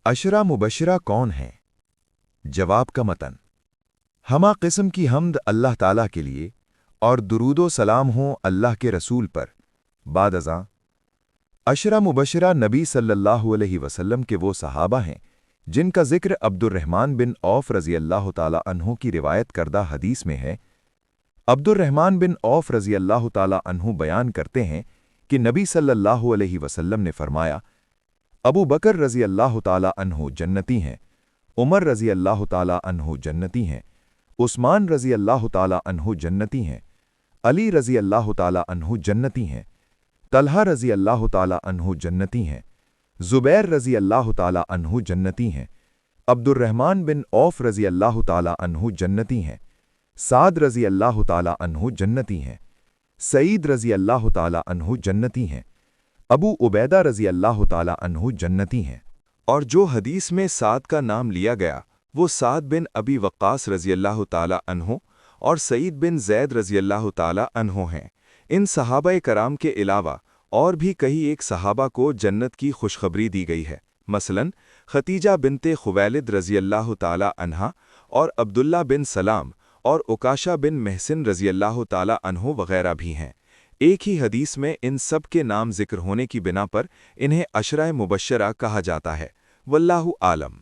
अशरा मुबशरा कौन हैं? जवाब का मतन। हमा किस्म की हम्द अल्लाह ताला के लिए और दुरूदो सलाम हो अल्लाह के रसूल पर। बाद अज़ां अशरा मुबशरा नबी सल्लल्लाहु अलैहि वसल्लम के वो सहाबा हैं जिनका जिक्र अब्दुर्रहमान बिन औफ रज़ी अल्लाह ताला अन्हु की रिवायत करदा हदीस में है। अब्दुर्रहमान बिन औफ रज़ी अल्लाह ताला अन्हु बयान करते हैं कि नबी सल्लल्लाहु अलैहि वसल्लम ने फरमाया, अबू बकर रज़ी अल्लाह ताला अन्हु जन्नती हैं, उमर रज़ी अल्लाह ताला अन्हु जन्नती हैं, उस्मान रज़ी अल्लाह ताला अन्हु जन्नती हैं, अली रज़ी अल्लाह ताला अन्हु जन्नती हैं, तलहा रज़ी अल्लाह ताला अन्हु जन्नती हैं, ज़ुबैर रज़ी अल्लाह ताला अन्हु जन्नती हैं, अब्दुर्रहमान बिन औफ रज़ी अल्लाह ताला अन्हु जन्नती हैं, साद रज़ी अल्लाह ताला अन्हु जन्नती हैं, सईद रज़ी अल्लाह ताला अन्हु जन्नती हैं, अबू उबैदा रज़ी अल्लाह ताला अन्हु जन्नती हैं। और जो हदीस में साद का नाम लिया गया वो साद बिन अबी वक्कास रज़ी अल्लाह ताला अन्हु और सईद बिन ज़ैद रज़ी अल्लाह ताला अन्हु हैं। इन सहाबा कराम के अलावा और भी कई एक सहाबा को जन्नत की खुशखबरी दी गई है। मसलन खतीजा बिनते खुवैलिद रज़ी अल्लाह ताला अन्हा और अब्दुल्ला बिन सलाम और उकाशा बिन महसिन रज़ी अल्लाह ताला अन्हु वगैरह भी हैं। एक ही हदीस में इन सब के नाम जिक्र होने की बिना पर इन्हें अशरा मुबश्शरा कहा जाता है। वल्लाहु आलम।